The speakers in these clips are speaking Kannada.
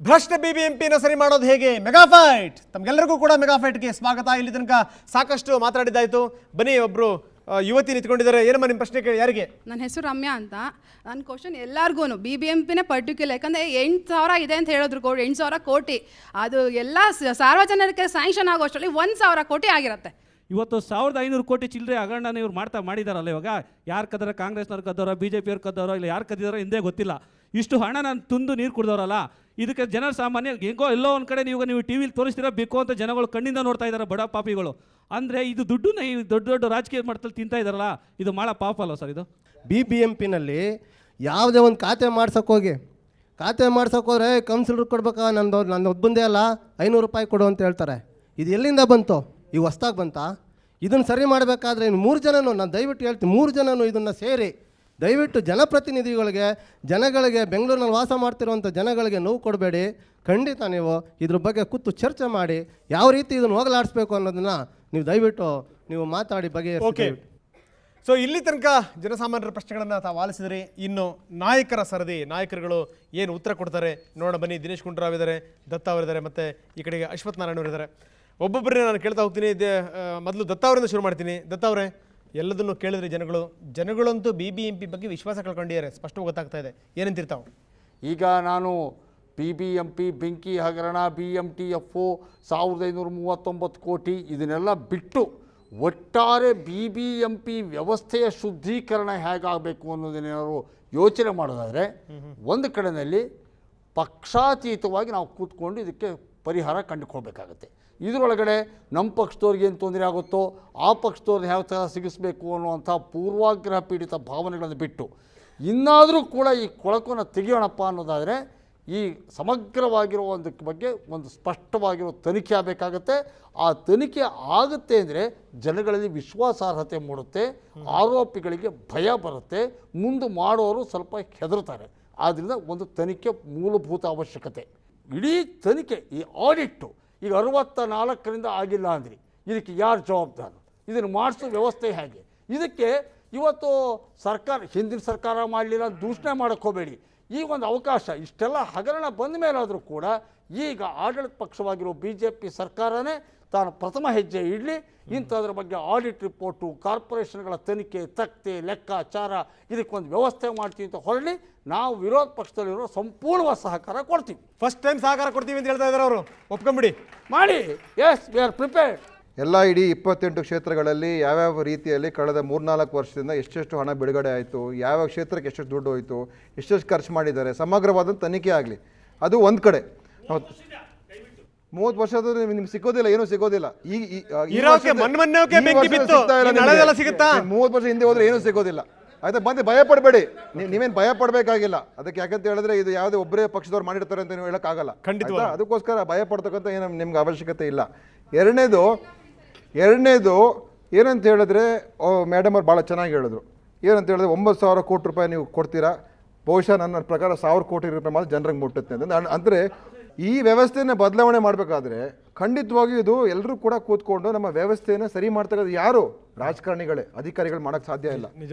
ಭ್ರಷ್ಟ ಬಿಬಿಎಂಪಿನ ಸರಿ ಮಾಡೋದು ಹೇಗೆ ಮೆಗಾಫೈಟ್ ತಮಗೆಲ್ಲರಿಗೂ ಕೂಡ ಮೆಗಾಫೈಟ್ಗೆ ಸ್ವಾಗತ. ಇಲ್ಲಿ ತನಕ ಸಾಕಷ್ಟು ಮಾತಾಡಿದ್ದಾಯಿತು. ಬನ್ನಿ, ಒಬ್ಬರು ಯುವತಿ ನಿಂತ್ಕೊಂಡಿದ್ದಾರೆ. ಏನಮ್ಮ ನಿಮ್ಮ ಪ್ರಶ್ನೆ ಕೇಳಿ? ಯಾರಿಗೆ? ನನ್ನ ಹೆಸರು ರಮ್ಯಾ ಅಂತ. ನನ್ನ ಕ್ವಶನ್ ಎಲ್ಲರಿಗೂ BBMPನೇ ಪರ್ಟಿಕ್ಯುಲರ್, ಯಾಕಂದರೆ 8,000 ಇದೆ ಅಂತ ಹೇಳಿದ್ರು 8,000 ಕೋಟಿ. ಅದು ಎಲ್ಲ ಸಾರ್ವಜನಿಕರಿಗೆ ಸ್ಯಾಂಕ್ಷನ್ ಆಗೋ ಅಷ್ಟರಲ್ಲಿ 1,000 ಕೋಟಿ ಆಗಿರುತ್ತೆ. ಇವತ್ತು 1,500 ಕೋಟಿ ಚಿಲ್ಲರೆ ಹಗರಣನ ಇವ್ರು ಮಾಡಿದಾರಲ್ಲ. ಇವಾಗ ಯಾರು ಕದ್ದಾರ? ಕಾಂಗ್ರೆಸ್ನವ್ರು ಕದ್ದಾರೋ, BJಪಿಯವ್ರು ಕದ್ದಾರೋ, ಇಲ್ಲ ಯಾರು ಕದ್ದಿದಾರೋ ಹಿಂದೆ ಗೊತ್ತಿಲ್ಲ. ಇಷ್ಟು ಹಣ ನಾನು ತುಂದು ನೀರು ಕುಡ್ದವ್ರಲ್ಲ. ಇದಕ್ಕೆ ಜನರ ಸಾಮಾನ್ಯ ಹೆಂಗೋ ಎಲ್ಲೋ ಒಂದು ಕಡೆ ನೀವು ಟಿವಿಲಿ ತೋರಿಸ್ತೀರಾ ಬೇಕು ಅಂತ ಜನಗಳು ಕಣ್ಣಿಂದ ನೋಡ್ತಾ ಇದ್ದಾರೆ, ಬಡ ಪಾಪಿಗಳು. ಅಂದರೆ ಇದು ದುಡ್ಡನ್ನ ಈ ದೊಡ್ಡ ದೊಡ್ಡ ರಾಜಕೀಯ ಮಟ್ಟದಲ್ಲಿ ತಿಂತಾ ಇದ್ದಾರಲ್ಲ, ಇದು ಭಾಳ ಪಾಪ ಅಲ್ವ ಸರ್? ಇದು BBMPನಲ್ಲಿ ಯಾವುದೇ ಒಂದು ಖಾತೆ ಮಾಡ್ಸೋಕೋದ್ರೆ ಕೌನ್ಸಿಲರ್ ಕೊಡ್ಬೇಕಾ? ನನ್ನ ಒಬ್ಬಂದೇ ಅಲ್ಲ 500 ರೂಪಾಯಿ ಕೊಡು ಅಂತ ಹೇಳ್ತಾರೆ. ಇದು ಎಲ್ಲಿಂದ ಬಂತು? ಈಗ ಹೊಸ್ದಾಗಿ ಬಂತಾ? ಇದನ್ನು ಸರಿ ಮಾಡಬೇಕಾದ್ರೆ ಇನ್ನು 3 ಜನನು, ನಾನು ದಯವಿಟ್ಟು ಹೇಳ್ತೀನಿ, 3 ಜನನು ಇದನ್ನು ಸೇರಿ ದಯವಿಟ್ಟು ಜನಪ್ರತಿನಿಧಿಗಳಿಗೆ, ಜನಗಳಿಗೆ, ಬೆಂಗಳೂರಿನಲ್ಲಿ ವಾಸ ಮಾಡ್ತಿರೋಂಥ ಜನಗಳಿಗೆ ನೋವು ಕೊಡಬೇಡಿ. ಖಂಡಿತ ನೀವು ಇದ್ರ ಬಗ್ಗೆ ಕೂತು ಚರ್ಚೆ ಮಾಡಿ ಯಾವ ರೀತಿ ಇದನ್ನು ಹೋಗಲಾಡಿಸ್ಬೇಕು ಅನ್ನೋದನ್ನು ನೀವು ದಯವಿಟ್ಟು ನೀವು ಮಾತಾಡಿ ಬಗೆಹರಿಸಿ. ಸೊ ಇಲ್ಲಿ ತನಕ ಜನಸಾಮಾನ್ಯರ ಪ್ರಶ್ನೆಗಳನ್ನು ತಾವು ಆಲಿಸಿದ್ರಿ. ಇನ್ನು ನಾಯಕರ ಸರದಿ, ನಾಯಕರುಗಳು ಏನು ಉತ್ತರ ಕೊಡ್ತಾರೆ ನೋಡೋಣ ಬನ್ನಿ. ದಿನೇಶ್ ಗುಂಡೂರಾವ್ ಇದ್ದಾರೆ, ದತ್ತ ಅವರಿದ್ದಾರೆ, ಮತ್ತು ಈ ಕಡೆಗೆ ಅಶ್ವಥ್ ನಾರಾಯಣ ಅವರಿದ್ದಾರೆ. ಒಬ್ಬೊಬ್ಬರೇ ನಾನು ಕೇಳ್ತಾ ಹೋಗ್ತೀನಿ. ಮೊದಲು ದತ್ತ ಅವರಿಂದ ಶುರು ಮಾಡ್ತೀನಿ. ದತ್ತ ಅವರೇ, ಎಲ್ಲದನ್ನು ಕೇಳಿದ್ರಿ ಜನಗಳಂತೂ BBMP ಬಗ್ಗೆ ವಿಶ್ವಾಸ ಕಳ್ಕೊಂಡಿದ್ದಾರೆ, ಸ್ಪಷ್ಟವಾಗಿ ಗೊತ್ತಾಗ್ತಾ ಇದೆ. ಏನಂತಿರ್ತಾವೆ? ಈಗ ನಾನು BBMP ಬೆಂಕಿ ಹಗರಣ, BMTF 1,539 ಕೋಟಿ ಇದನ್ನೆಲ್ಲ ಬಿಟ್ಟು ಒಟ್ಟಾರೆ BBMP ವ್ಯವಸ್ಥೆಯ ಶುದ್ಧೀಕರಣ ಹೇಗಾಗಬೇಕು ಅನ್ನೋದನ್ನೇನಾದ್ರು ಯೋಚನೆ ಮಾಡೋದಾದರೆ ಒಂದು ಕಡೆಯಲ್ಲಿ ಪಕ್ಷಾತೀತವಾಗಿ ನಾವು ಕೂತ್ಕೊಂಡು ಇದಕ್ಕೆ ಪರಿಹಾರ ಕಂಡುಕೊಳ್ಬೇಕಾಗತ್ತೆ. ಇದರೊಳಗಡೆ ನಮ್ಮ ಪಕ್ಷದವ್ರಿಗೆ ಏನು ತೊಂದರೆ ಆಗುತ್ತೋ ಆ ಪಕ್ಷದವ್ರನ್ನ ಯಾವ ಥರ ಸಿಗಿಸ್ಬೇಕು ಅನ್ನುವಂಥ ಪೂರ್ವಾಗ್ರಹ ಪೀಡಿತ ಭಾವನೆಗಳನ್ನು ಬಿಟ್ಟು ಇನ್ನಾದರೂ ಕೂಡ ಈ ಕೊಳಕನ್ನು ತೆಗೆಯೋಣಪ್ಪ ಅನ್ನೋದಾದರೆ ಈ ಸಮಗ್ರವಾಗಿರೋ ಒಂದಕ್ಕೆ ಬಗ್ಗೆ ಒಂದು ಸ್ಪಷ್ಟವಾಗಿರೋ ತನಿಖೆ ಆಗಬೇಕಾಗತ್ತೆ. ಆ ತನಿಖೆ ಆಗುತ್ತೆ ಅಂದರೆ ಜನಗಳಲ್ಲಿ ವಿಶ್ವಾಸಾರ್ಹತೆ ಮೂಡುತ್ತೆ, ಆರೋಪಿಗಳಿಗೆ ಭಯ ಬರುತ್ತೆ, ಮುಂದೆ ಮಾಡೋರು ಸ್ವಲ್ಪ ಹೆದರ್ತಾರೆ. ಆದ್ದರಿಂದ ಒಂದು ತನಿಖೆ ಮೂಲಭೂತ ಅವಶ್ಯಕತೆ. ಇಡೀ ತನಿಖೆ, ಈ ಆಡಿಟ್ಟು ಈಗ 64ರಿಂದ ಆಗಿಲ್ಲ ಅಂದ್ರಿ, ಇದಕ್ಕೆ ಯಾರು ಜವಾಬ್ದಾರರು? ಇದನ್ನು ಮಾಡಿಸೋ ವ್ಯವಸ್ಥೆ ಹೇಗೆ? ಇದಕ್ಕೆ ಇವತ್ತು ಸರ್ಕಾರ, ಹಿಂದಿನ ಸರ್ಕಾರ ಮಾಡಲಿಲ್ಲ ದೂಷಣೆ ಮಾಡೋಕ್ಕೆ ಹೋಗಬೇಡಿ. ಈಗ ಒಂದು ಅವಕಾಶ, ಇಷ್ಟೆಲ್ಲ ಹಗರಣ ಬಂದ ಮೇಲಾದರೂ ಕೂಡ ಈಗ ಆಡಳಿತ ಪಕ್ಷವಾಗಿರೋ BJP ಸರ್ಕಾರನೇ ತಾನು ಪ್ರಥಮ ಹೆಜ್ಜೆ ಇಡಲಿ, ಇಂಥದ್ರ ಬಗ್ಗೆ ಆಡಿಟ್ ರಿಪೋರ್ಟು, ಕಾರ್ಪೊರೇಷನ್ಗಳ ತನಿಖೆ, ತಕ್ತೆ, ಲೆಕ್ಕಾಚಾರ, ಇದಕ್ಕೊಂದು ವ್ಯವಸ್ಥೆ ಮಾಡ್ತೀವಿ ಅಂತ ಹೊರಳಿ ನಾವು ವಿರೋಧ ಪಕ್ಷದಲ್ಲಿರೋ ಸಂಪೂರ್ಣವಾದ ಸಹಕಾರ ಕೊಡ್ತೀವಿ. ಫಸ್ಟ್ ಟೈಮ್ ಸಹಕಾರ ಕೊಡ್ತೀವಿ ಅಂತ ಹೇಳ್ತಾ ಇದ್ದಾರೆ ಅವರು. ಒಪ್ಕೊಂಬಿಡಿ, ಮಾಡಿ. Yes, we are prepared. ಎಲ್ಲ ಇಡೀ 28 ಕ್ಷೇತ್ರಗಳಲ್ಲಿ ಯಾವ್ಯಾವ ರೀತಿಯಲ್ಲಿ ಕಳೆದ 3-4 ವರ್ಷದಿಂದ ಎಷ್ಟೆಷ್ಟು ಹಣ ಬಿಡುಗಡೆ ಆಯಿತು, ಯಾವ ಕ್ಷೇತ್ರಕ್ಕೆ ಎಷ್ಟೆಷ್ಟು ದುಡ್ಡು ಹೋಯಿತು, ಎಷ್ಟೆಷ್ಟು ಖರ್ಚು ಮಾಡಿದ್ದಾರೆ, ಸಮಗ್ರವಾದ ತನಿಖೆ ಆಗಲಿ. ಅದು ಒಂದು ಕಡೆ. 30 ವರ್ಷದ ನಿಮ್ಗೆ ಸಿಗೋದಿಲ್ಲ, ಏನೂ ಸಿಗೋದಿಲ್ಲ. ಈಗ 30 ವರ್ಷ ಹಿಂದೆ ಹೋದ್ರೆ ಏನೂ ಸಿಗೋದಿಲ್ಲ. ಆಯ್ತಾ? ಬಂದು ಭಯ ಪಡಬೇಡಿ, ನೀವೇನು ಭಯ ಪಡಬೇಕಾಗಿಲ್ಲ. ಅದಕ್ಕೆ ಯಾಕಂತ ಹೇಳಿದ್ರೆ ಇದು ಯಾವುದೇ ಒಬ್ಬರೇ ಪಕ್ಷದವ್ರು ಮಾಡಿರ್ತಾರೆ ಅಂತ ನೀವು ಹೇಳೋಕ್ಕಾಗಲ್ಲ. ಖಂಡಿತ. ಅದಕ್ಕೋಸ್ಕರ ಭಯ ಪಡ್ತಕ್ಕಂಥ ಏನು ನಿಮ್ಗೆ ಅವಶ್ಯಕತೆ ಇಲ್ಲ. ಎರಡನೇದು ಏನಂತ ಹೇಳಿದ್ರೆ, ಮೇಡಮ್ ಅವ್ರು ಭಾಳ ಚೆನ್ನಾಗಿ ಹೇಳಿದ್ರು. ಏನಂತ ಹೇಳಿದ್ರೆ 9,000 ಕೋಟಿ ರೂಪಾಯಿ ನೀವು ಕೊಡ್ತೀರಾ, ಬಹುಶಃ ನನ್ನ ಪ್ರಕಾರ 1,000 ಕೋಟಿ ರೂಪಾಯಿ ಮಾತ್ರ ಜನರಿಗೆ ಮುಟ್ಟುತ್ತೆ ಅಂತ. ಅಂದರೆ ಈ ವ್ಯವಸ್ಥೆನ ಬದಲಾವಣೆ ಮಾಡಬೇಕಾದ್ರೆ ಖಂಡಿತವಾಗಿಯೂ ಇದು ಎಲ್ಲರೂ ಕೂಡ ಕೂತ್ಕೊಂಡು ನಮ್ಮ ವ್ಯವಸ್ಥೆಯನ್ನು ಸರಿ ಮಾಡ್ತಕ್ಕಂಥ ಯಾರು? ರಾಜಕಾರಣಿಗಳೇ, ಅಧಿಕಾರಿಗಳು ಮಾಡೋಕ್ಕೆ ಸಾಧ್ಯ ಇಲ್ಲ.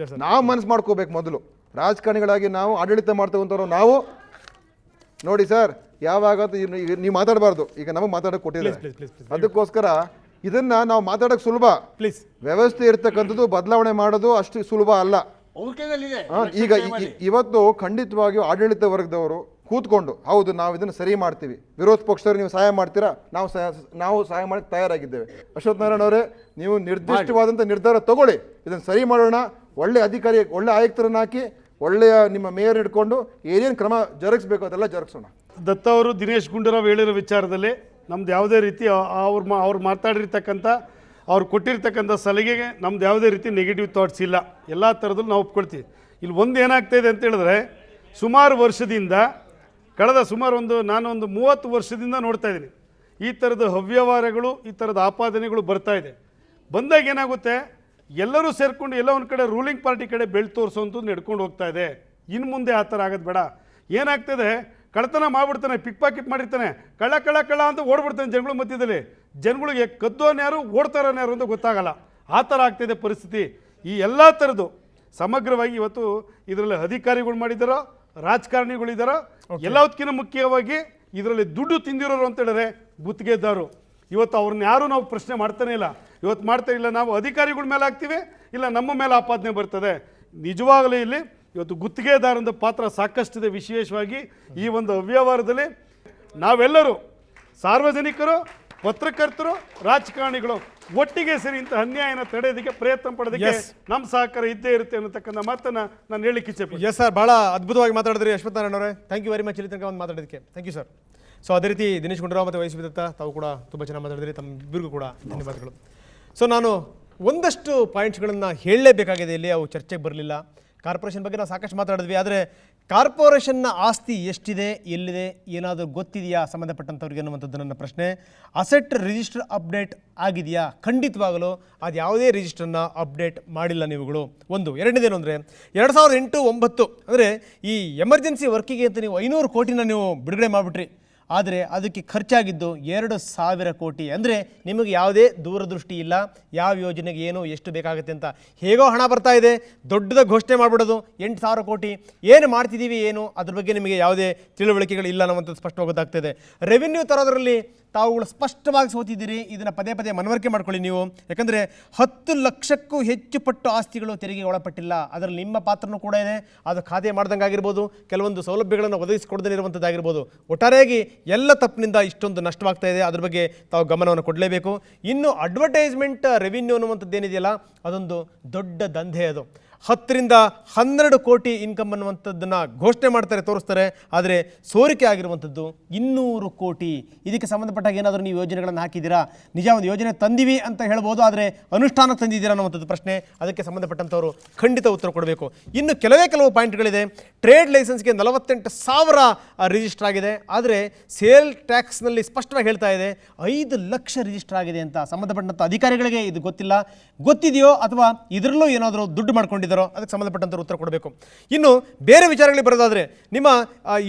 ನಾವು ಮನಸ್ಸು ಮಾಡ್ಕೋಬೇಕು ಮೊದಲು. ರಾಜಕಾರಣಿಗಳಾಗಿ ನಾವು ಆಡಳಿತ ಮಾಡ್ತಕ್ಕಂಥವ್ರು ನಾವು ನೋಡಿ ಸರ್, ಯಾವಾಗ ನೀವು ಮಾತಾಡಬಾರ್ದು. ಈಗ ನಮಗೆ ಮಾತಾಡೋಕೆ ಕೊಟ್ಟಿದ್ದಾರೆ, ಅದಕ್ಕೋಸ್ಕರ ಇದನ್ನ ನಾವು ಮಾತಾಡೋಕೆ ಸುಲಭ. ಪ್ಲೀಸ್, ವ್ಯವಸ್ಥೆ ಇರ್ತಕ್ಕಂಥದ್ದು ಬದಲಾವಣೆ ಮಾಡೋದು ಅಷ್ಟು ಸುಲಭ ಅಲ್ಲ. ಈಗ ಇವತ್ತು ಖಂಡಿತವಾಗಿಯೂ ಆಡಳಿತ ವರ್ಗದವರು ಕೂತ್ಕೊಂಡು ಹೌದು ನಾವು ಇದನ್ನು ಸರಿ ಮಾಡ್ತೀವಿ, ವಿರೋಧ ಪಕ್ಷದವ್ರು ನೀವು ಸಹಾಯ ಮಾಡ್ತೀರಾ, ನಾವು ಸಹಾಯ ಮಾಡಕ್ಕೆ ತಯಾರಾಗಿದ್ದೇವೆ. ಅಶ್ವಥ್ ನಾರಾಯಣ ಅವರೇ, ನೀವು ನಿರ್ದಿಷ್ಟವಾದಂಥ ನಿರ್ಧಾರ ತಗೊಳ್ಳಿ, ಇದನ್ನು ಸರಿ ಮಾಡೋಣ. ಒಳ್ಳೆ ಅಧಿಕಾರಿ, ಒಳ್ಳೆ ಆಯುಕ್ತರನ್ನ ಹಾಕಿ, ಒಳ್ಳೆಯ ನಿಮ್ಮ ಮೇಯರ್ ಹಿಡ್ಕೊಂಡು ಏನೇನು ಕ್ರಮ ಜರುಗಿಸ್ಬೇಕು ಅದೆಲ್ಲ ಜರುಗಿಸೋಣ. ದತ್ತ ಅವರು ದಿನೇಶ್ ಗುಂಡೂರಾವ್ ಹೇಳಿರೋ ವಿಚಾರದಲ್ಲಿ ನಮ್ದು ಯಾವುದೇ ರೀತಿ ಅವ್ರು ಮಾತಾಡಿರ್ತಕ್ಕಂಥ, ಅವ್ರು ಕೊಟ್ಟಿರ್ತಕ್ಕಂಥ ಸಲಹೆಗೆ ನಮ್ದು ಯಾವುದೇ ರೀತಿ ನೆಗೆಟಿವ್ ಥಾಟ್ಸ್ ಇಲ್ಲ. ಎಲ್ಲ ಥರದಲ್ಲೂ ನಾವು ಒಪ್ಕೊಳ್ತೀವಿ. ಇಲ್ಲಿ ಒಂದು ಏನಾಗ್ತಾಯಿದೆ ಅಂತ ಹೇಳಿದ್ರೆ, ಸುಮಾರು ವರ್ಷದಿಂದ, ಕಳೆದ ಸುಮಾರು ನಾನೊಂದು 30 ವರ್ಷದಿಂದ ನೋಡ್ತಾ ಇದ್ದೀನಿ ಈ ಥರದ ಅವ್ಯವಹಾರಗಳು, ಈ ಥರದ ಆಪಾದನೆಗಳು ಬರ್ತಾ ಇದೆ. ಬಂದಾಗ ಏನಾಗುತ್ತೆ, ಎಲ್ಲರೂ ಸೇರಿಕೊಂಡು ಎಲ್ಲ ಒಂದು ಕಡೆ ರೂಲಿಂಗ್ ಪಾರ್ಟಿ ಕಡೆ ಬೆಳೆ ತೋರಿಸೋಂಥದ್ದು ನಡ್ಕೊಂಡು ಹೋಗ್ತಾ ಇದೆ. ಇನ್ನು ಮುಂದೆ ಆ ಥರ ಆಗೋದು ಬೇಡ. ಏನಾಗ್ತದೆ, ಕಳ್ಳತನ ಮಾಡಿಬಿಡ್ತಾನೆ, ಪಿಕ್ ಪಾಕೆಟ್ ಮಾಡಿರ್ತಾನೆ, ಕಳ್ಳ ಅಂತ ಓಡ್ಬಿಡ್ತಾನೆ ಜನಗಳ ಮಧ್ಯದಲ್ಲಿ. ಜನಗಳಿಗೆ ಕದ್ದೋನ್ ಯಾರು, ಓಡ್ತಾರೋನ್ ಯಾರು ಅಂತ ಗೊತ್ತಾಗಲ್ಲ. ಆ ಥರ ಆಗ್ತಾಯಿದೆ ಪರಿಸ್ಥಿತಿ. ಈ ಎಲ್ಲ ಥರದ್ದು ಸಮಗ್ರವಾಗಿ ಇವತ್ತು ಇದರಲ್ಲಿ ಅಧಿಕಾರಿಗಳು ಮಾಡಿದಾರೋ, ರಾಜಕಾರಣಿಗಳಿದ್ದಾರೋ, ಎಲ್ಲದಕ್ಕಿಂತ ಮುಖ್ಯವಾಗಿ ಇದರಲ್ಲಿ ದುಡ್ಡು ತಿಂದಿರೋರು ಅಂತ ಹೇಳಿದ್ರೆ ಗುತ್ತಿಗೆದಾರರು. ಇವತ್ತು ಅವ್ರನ್ನ ಯಾರೂ ನಾವು ಪ್ರಶ್ನೆ ಮಾಡ್ತಾನೆ ಇಲ್ಲ. ಇವತ್ತು ಮಾಡ್ತಾ ಇಲ್ಲ, ನಾವು ಅಧಿಕಾರಿಗಳ ಮೇಲೆ ಹಾಕ್ತೀವಿ, ಇಲ್ಲ ನಮ್ಮ ಮೇಲೆ ಆಪಾದನೆ ಬರ್ತದೆ. ನಿಜವಾಗಲೂ ಇಲ್ಲಿ ಇವತ್ತು ಗುತ್ತಿಗೆದಾರನ ಪಾತ್ರ ಸಾಕಷ್ಟಿದೆ. ವಿಶೇಷವಾಗಿ ಈ ಒಂದು ಅವ್ಯವಹಾರದಲ್ಲಿ ನಾವೆಲ್ಲರೂ ಸಾರ್ವಜನಿಕರು, ಪತ್ರಕರ್ತರು, ರಾಜಕಾರಣಿಗಳು ಒಟ್ಟಿಗೆ ಸೇರಿ ಇಂಥ ಅನ್ಯಾಯನ ತಡೆಯೋದಕ್ಕೆ ಪ್ರಯತ್ನ ಪಡೋದಕ್ಕೆ ನಮ್ಮ ಸಹಕಾರ ಇದ್ದೇ ಇರುತ್ತೆ ಅನ್ನತಕ್ಕಂಥ ಮಾತನ್ನ ನಾನು ಹೇಳಲಿಕ್ಕೆ ಇಚ್ಛೆಪಡ್ತೀನಿ. ಎಸ್ ಸರ್, ಭಾಳ ಅದ್ಭುತವಾಗಿ ಮಾತಾಡಿದ್ರಿ ಅಶ್ವಥ್ ನಾರಾಯಣ ಅವರೇ. ಥ್ಯಾಂಕ್ ಯು ವೆರಿ ಮಚ್ ಇಲ್ಲಿ ತನಕ ಒಂದು ಮಾತಾಡೋದಕ್ಕೆ. Thank you sir. ಸೊ ಅದೇ ರೀತಿ ದಿನೇಶ್ ಗುಂಡೂರಾವ್ ಮತ್ತು ವೈ ಸಿ ದತ್ತ ತಾವು ಕೂಡ ತುಂಬ ಚೆನ್ನಾಗಿ ಮಾತಾಡಿದ್ರಿ. ತಮ್ಮಿಬ್ಬರಿಗೂ ಕೂಡ ಧನ್ಯವಾದಗಳು. ಸೊ ನಾನು ಒಂದಷ್ಟು ಪಾಯಿಂಟ್ಸ್ಗಳನ್ನು ಹೇಳಲೇಬೇಕಾಗಿದೆ, ಇಲ್ಲಿ ಅವು ಚರ್ಚೆಗೆ ಬರಲಿಲ್ಲ. ಕಾರ್ಪೊರೇಷನ್ ಬಗ್ಗೆ ನಾವು ಸಾಕಷ್ಟು ಮಾತಾಡಿದ್ವಿ, ಆದರೆ ಕಾರ್ಪೊರೇಷನ್ನ ಆಸ್ತಿ ಎಷ್ಟಿದೆ, ಎಲ್ಲಿದೆ, ಏನಾದರೂ ಗೊತ್ತಿದೆಯಾ ಸಂಬಂಧಪಟ್ಟಂಥವ್ರಿಗೆ ಅನ್ನುವಂಥದ್ದು ನನ್ನ ಪ್ರಶ್ನೆ. ಅಸೆಟ್ ರಿಜಿಸ್ಟರ್ ಅಪ್ಡೇಟ್ ಆಗಿದೆಯಾ? ಖಂಡಿತವಾಗಲೂ ಅದು ಯಾವುದೇ ರಿಜಿಸ್ಟರ್ನ ಅಪ್ಡೇಟ್ ಮಾಡಿಲ್ಲ ನೀವುಗಳು. ಒಂದು. ಎರಡನೇದೇನು ಅಂದರೆ 2008-9 ಅಂದರೆ ಈ ಎಮರ್ಜೆನ್ಸಿ ವರ್ಕಿಗೆ ಅಂತ ನೀವು 500 ಕೋಟಿನ ನೀವು ಬಿಡುಗಡೆ ಮಾಡಿಬಿಟ್ರಿ. ಆದರೆ ಅದಕ್ಕೆ ಖರ್ಚಾಗಿದ್ದು 2,000 ಕೋಟಿ. ಅಂದರೆ ನಿಮಗೆ ಯಾವುದೇ ದೂರದೃಷ್ಟಿ ಇಲ್ಲ, ಯಾವ ಯೋಜನೆಗೆ ಏನು ಎಷ್ಟು ಬೇಕಾಗುತ್ತೆ ಅಂತ. ಹೇಗೋ ಹಣ ಬರ್ತಾ ಇದೆ, ದೊಡ್ಡದಾಗಿ ಘೋಷಣೆ ಮಾಡಿಬಿಡೋದು 8,000 ಕೋಟಿ, ಏನು ಮಾಡ್ತಿದ್ದೀವಿ ಏನು ಅದ್ರ ಬಗ್ಗೆ ನಿಮಗೆ ಯಾವುದೇ ತಿಳುವಳಿಕೆಗಳಿಲ್ಲ ಅನ್ನುವಂಥದ್ದು ಸ್ಪಷ್ಟವಾಗಿ ಗೊತ್ತಾಗ್ತದೆ. ರೆವಿನ್ಯೂ ತರೋದರಲ್ಲಿ ತಾವುಗಳು ಸ್ಪಷ್ಟವಾಗಿ ಸೋತಿದ್ದೀರಿ. ಇದನ್ನು ಪದೇ ಪದೇ ಮನವರಿಕೆ ಮಾಡ್ಕೊಳ್ಳಿ ನೀವು. ಯಾಕಂದರೆ 10 ಲಕ್ಷಕ್ಕೂ ಹೆಚ್ಚು ಪಟ್ಟು ಆಸ್ತಿಗಳು ತೆರಿಗೆಗೆ ಒಳಪಟ್ಟಿಲ್ಲ. ಅದರಲ್ಲಿ ನಿಮ್ಮ ಪಾತ್ರನೂ ಕೂಡ ಇದೆ. ಅದು ಖಾತೆ ಮಾಡ್ದಂಗೆ ಆಗಿರ್ಬೋದು, ಕೆಲವೊಂದು ಸೌಲಭ್ಯಗಳನ್ನು ಒದಗಿಸಿಕೊಡದೇ ಇರುವಂಥದ್ದಾಗಿರ್ಬೋದು. ಒಟ್ಟಾರೆಯಾಗಿ ಎಲ್ಲ ತಪ್ಪಿನಿಂದ ಇಷ್ಟೊಂದು ನಷ್ಟವಾಗ್ತಾ ಇದೆ. ಅದ್ರ ಬಗ್ಗೆ ತಾವು ಗಮನವನ್ನು ಕೊಡಲೇಬೇಕು. ಇನ್ನು ಅಡ್ವರ್ಟೈಸ್ಮೆಂಟ್ ರೆವಿನ್ಯೂ ಅನ್ನುವಂಥದ್ದು ಏನಿದೆಯಲ್ಲ, ಅದೊಂದು ದೊಡ್ಡ ದಂಧೆ. ಅದು 10-12 ಕೋಟಿ ಇನ್ಕಮ್ ಅನ್ನುವಂಥದ್ದನ್ನು ಘೋಷಣೆ ಮಾಡ್ತಾರೆ, ತೋರಿಸ್ತಾರೆ. ಆದರೆ ಸೋರಿಕೆ ಆಗಿರುವಂಥದ್ದು 200 ಕೋಟಿ. ಇದಕ್ಕೆ ಸಂಬಂಧಪಟ್ಟಾಗ ಏನಾದರೂ ನೀವು ಯೋಜನೆಗಳನ್ನು ಹಾಕಿದ್ದೀರಾ? ನಿಜ ಒಂದು ಯೋಜನೆ ತಂದಿವಿ ಅಂತ ಹೇಳ್ಬೋದು, ಆದರೆ ಅನುಷ್ಠಾನ ತಂದಿದ್ದೀರಾ ಅನ್ನುವಂಥದ್ದು ಪ್ರಶ್ನೆ. ಅದಕ್ಕೆ ಸಂಬಂಧಪಟ್ಟಂಥವರು ಖಂಡಿತ ಉತ್ತರ ಕೊಡಬೇಕು. ಇನ್ನು ಕೆಲವು ಪಾಯಿಂಟ್ಗಳಿದೆ. ಟ್ರೇಡ್ ಲೈಸೆನ್ಸ್ಗೆ 48,000 ರಿಜಿಸ್ಟರ್ ಆಗಿದೆ, ಆದರೆ ಸೇಲ್ ಟ್ಯಾಕ್ಸ್ನಲ್ಲಿ ಸ್ಪಷ್ಟವಾಗಿ ಹೇಳ್ತಾ ಇದೆ 5 ಲಕ್ಷ ರಿಜಿಸ್ಟರ್ ಆಗಿದೆ ಅಂತ. ಸಂಬಂಧಪಟ್ಟಂಥ ಅಧಿಕಾರಿಗಳಿಗೆ ಇದು ಗೊತ್ತಿಲ್ಲ, ಗೊತ್ತಿದೆಯೋ ಅಥವಾ ಇದರಲ್ಲೂ ಏನಾದರೂ ದುಡ್ಡು ಮಾಡ್ಕೊಂಡಿದ್ದಾರೆ, ಅದಕ್ಕೆ ಸಂಬಂಧಪಟ್ಟಂಥ ಉತ್ತರ ಕೊಡಬೇಕು. ಇನ್ನು ಬೇರೆ ವಿಚಾರಗಳಿಗೆ ಬರೋದಾದರೆ, ನಿಮ್ಮ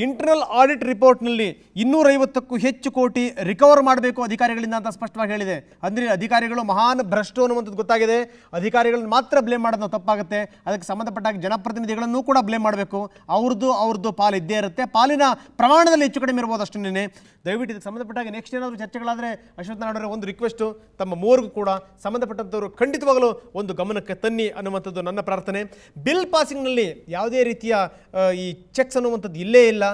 ಇಂಟರ್ನಲ್ ಆಡಿಟ್ ರಿಪೋರ್ಟ್ನಲ್ಲಿ 250ಕ್ಕೂ ಹೆಚ್ಚು ಕೋಟಿ ರಿಕವರ್ ಮಾಡಬೇಕು ಅಧಿಕಾರಿಗಳಿಂದ ಅಂತ ಸ್ಪಷ್ಟವಾಗಿ ಹೇಳಿದೆ. ಅಂದರೆ ಅಧಿಕಾರಿಗಳು ಮಹಾನ್ ಭ್ರಷ್ಟು ಅನ್ನುವಂಥದ್ದು ಗೊತ್ತಾಗಿದೆ. ಅಧಿಕಾರಿಗಳನ್ನ ಮಾತ್ರ ಬ್ಲೇಮ್ ಮಾಡೋದು ತಪ್ಪಾಗುತ್ತೆ. ಅದಕ್ಕೆ ಸಂಬಂಧಪಟ್ಟಾಗ ಜನಪ್ರತಿನಿಧಿಗಳನ್ನು ಕೂಡ ಬ್ಲೇಮ್ ಮಾಡಬೇಕು. ಅವ್ರದ್ದು ಪಾಲು ಇದ್ದೇ ಇರುತ್ತೆ. ಪಾಲಿನ ಪ್ರಮಾಣದಲ್ಲಿ ಹೆಚ್ಚು ಕಡಿಮೆ ಇರ್ಬೋದು ಅಷ್ಟೇ. ದಯವಿಟ್ಟು ಇದಕ್ಕೆ ಸಂಬಂಧಪಟ್ಟಾಗ ನೆಕ್ಸ್ಟ್ ಏನಾದರೂ ಚರ್ಚೆಗಳಾದರೆ ಅಶ್ವಥ್ ನಾರಾಯಣ ಒಂದು ರಿಕ್ವೆಸ್ಟು, ತಮ್ಮ ಮೂವರಿಗೂ ಕೂಡ ಸಂಬಂಧಪಟ್ಟಂಥವರು ಖಂಡಿತವಾಗಲೂ ಒಂದು ಗಮನಕ್ಕೆ ತನ್ನಿ ಅನ್ನುವಂಥದ್ದು ನನ್ನ ಪ್ರಾರ್ಥನೆ. ಬಿಲ್ ಪಾಸಿಂಗ್ನಲ್ಲಿ ಯಾವುದೇ ರೀತಿಯ ಈ ಚೆಕ್ಸ್ ಅನ್ನುವಂಥದ್ದು ಇಲ್ಲೇ ಇಲ್ಲ.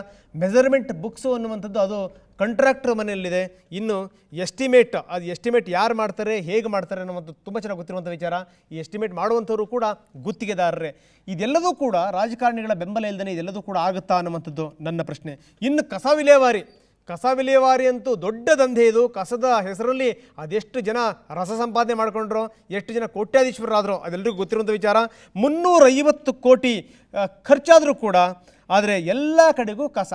ಮೆಜರ್ಮೆಂಟ್ ಬುಕ್ಸು ಅನ್ನುವಂಥದ್ದು ಅದು ಕಾಂಟ್ರಾಕ್ಟರ್ ಮನೆಯಲ್ಲಿದೆ. ಇನ್ನು ಎಸ್ಟಿಮೇಟ್ ಯಾರು ಮಾಡ್ತಾರೆ, ಹೇಗೆ ಮಾಡ್ತಾರೆ ಅನ್ನುವಂಥದ್ದು ತುಂಬ ಚೆನ್ನಾಗಿ ಗೊತ್ತಿರುವಂಥ ವಿಚಾರ. ಈ ಎಸ್ಟಿಮೇಟ್ ಮಾಡುವಂಥವರು ಕೂಡ ಗುತ್ತಿಗೆದಾರರೇ. ಇದೆಲ್ಲದೂ ಕೂಡ ರಾಜಕಾರಣಿಗಳ ಬೆಂಬಲ ಇಲ್ಲದೇ ಇದೆಲ್ಲದೂ ಕೂಡ ಆಗುತ್ತಾ ಅನ್ನುವಂಥದ್ದು ನನ್ನ ಪ್ರಶ್ನೆ. ಇನ್ನು ಕಸ ವಿಲೇವಾರಿ ಅಂತೂ ದೊಡ್ಡ ದಂಧೆ ಇದು. ಕಸದ ಹೆಸರಲ್ಲಿ ಅದೆಷ್ಟು ಜನ ರಸ ಸಂಪಾದನೆ ಮಾಡ್ಕೊಂಡ್ರೋ, ಎಷ್ಟು ಜನ ಕೋಟ್ಯಾಧೀಶ್ವರರಾದರೋ ಅದೆಲ್ಲರಿಗೂ ಗೊತ್ತಿರುವಂಥ ವಿಚಾರ. 350 ಕೋಟಿ ಖರ್ಚಾದರೂ ಕೂಡ, ಆದರೆ ಎಲ್ಲ ಕಡೆಗೂ ಕಸ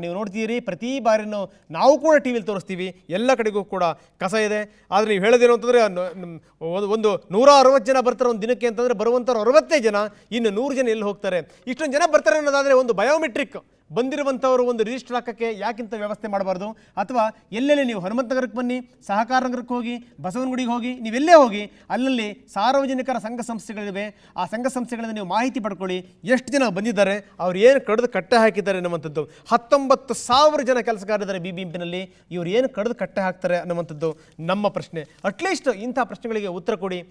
ನೀವು ನೋಡ್ತೀರಿ. ಪ್ರತಿ ಬಾರಿನೂ ನಾವು ಕೂಡ ಟಿ ವಿಲಿ ತೋರಿಸ್ತೀವಿ, ಎಲ್ಲ ಕಡೆಗೂ ಕೂಡ ಕಸ ಇದೆ. ಆದರೆ ನೀವು ಹೇಳೋದೇನು ಅಂತಂದರೆ, ಒಂದು 160 ಜನ ಬರ್ತಾರೆ ಒಂದು ದಿನಕ್ಕೆ ಅಂತಂದರೆ ಬರುವಂಥವ್ರು 60 ಜನ, ಇನ್ನು 100 ಜನ ಎಲ್ಲಿ ಹೋಗ್ತಾರೆ? ಇಷ್ಟೊಂದು ಜನ ಬರ್ತಾರೆ ಅನ್ನೋದಾದರೆ ಒಂದು ಬಯೋಮೆಟ್ರಿಕ್ ಬಂದಿರುವಂಥವರು ಒಂದು ರಿಜಿಸ್ಟರ್ ಹಾಕೋಕ್ಕೆ ಯಾಕಿಂತ ವ್ಯವಸ್ಥೆ ಮಾಡಬಾರ್ದು? ಅಥವಾ ಎಲ್ಲೆಲ್ಲಿ ನೀವು ಹನುಮಂತ ನಗರಕ್ಕೆ ಬನ್ನಿ, ಸಹಕಾರ ನಗರಕ್ಕೆ ಹೋಗಿ, ಬಸವನಗುಡಿಗೆ ಹೋಗಿ, ನೀವೆಲ್ಲೇ ಹೋಗಿ, ಅಲ್ಲಲ್ಲಿ ಸಾರ್ವಜನಿಕರ ಸಂಘ ಸಂಸ್ಥೆಗಳಿವೆ. ಆ ಸಂಘ ಸಂಸ್ಥೆಗಳಿಂದ ನೀವು ಮಾಹಿತಿ ಪಡ್ಕೊಳ್ಳಿ, ಎಷ್ಟು ಜನ ಬಂದಿದ್ದಾರೆ, ಅವ್ರು ಏನು ಕಡಿದು ಕಟ್ಟೆ ಹಾಕಿದ್ದಾರೆ ಅನ್ನುವಂಥದ್ದು. 19,000 ಜನ ಕೆಲಸಗಾರರಿದ್ದಾರೆ BBMPನಲ್ಲಿ. ಇವ್ರು ಏನು ಕಡಿದು ಕಟ್ಟೆ ಹಾಕ್ತಾರೆ ಅನ್ನುವಂಥದ್ದು ನಮ್ಮ ಪ್ರಶ್ನೆ. ಅಟ್ಲೀಸ್ಟ್ ಇಂಥ ಪ್ರಶ್ನೆಗಳಿಗೆ ಉತ್ತರ ಕೊಡಿ.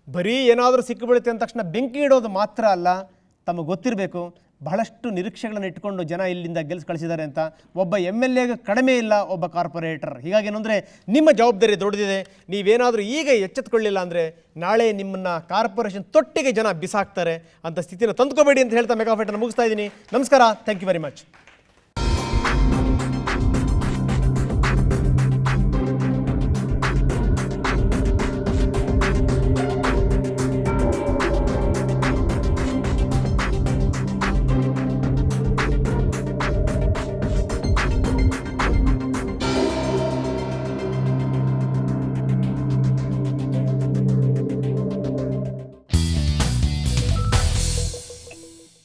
ಬರೀ ಏನಾದರೂ ಸಿಕ್ಕಿಬೀಳುತ್ತೆ ಅಂದ ತಕ್ಷಣ ಬೆಂಕಿ ಇಡೋದು ಮಾತ್ರ ಅಲ್ಲ, ತಮಗೆ ಗೊತ್ತಿರಬೇಕು ಬಹಳಷ್ಟು ನಿರೀಕ್ಷೆಗಳನ್ನು ಇಟ್ಕೊಂಡು ಜನ ಇಲ್ಲಿಂದ ಗೆಲ್ಸಿ ಕಳಿಸಿದ್ದಾರೆ ಅಂತ. ಒಬ್ಬ MLAಗೆ ಕಡಿಮೆ ಇಲ್ಲ ಒಬ್ಬ ಕಾರ್ಪೊರೇಟರ್. ಹೀಗಾಗಿ ಏನಂದರೆ ನಿಮ್ಮ ಜವಾಬ್ದಾರಿ ದೊಡ್ಡದಿದೆ. ನೀವೇನಾದರೂ ಈಗ ಎಚ್ಚೆತ್ತುಕೊಳ್ಳಿಲ್ಲ ಅಂದರೆ ನಾಳೆ ನಿಮ್ಮನ್ನು ಕಾರ್ಪೊರೇಷನ್ ತೊಟ್ಟಿಗೆ ಜನ ಬಿಸಾಕ್ತಾರೆ ಅಂತ ಸ್ಥಿತಿನ ತಂದುಕೋಬೇಡಿ ಅಂತ ಹೇಳ್ತಾ ಮೆಗಾಫೈಟನ್ನು ಮುಗಿಸ್ತಾ ಇದ್ದೀನಿ. ನಮಸ್ಕಾರ. Thank you very much.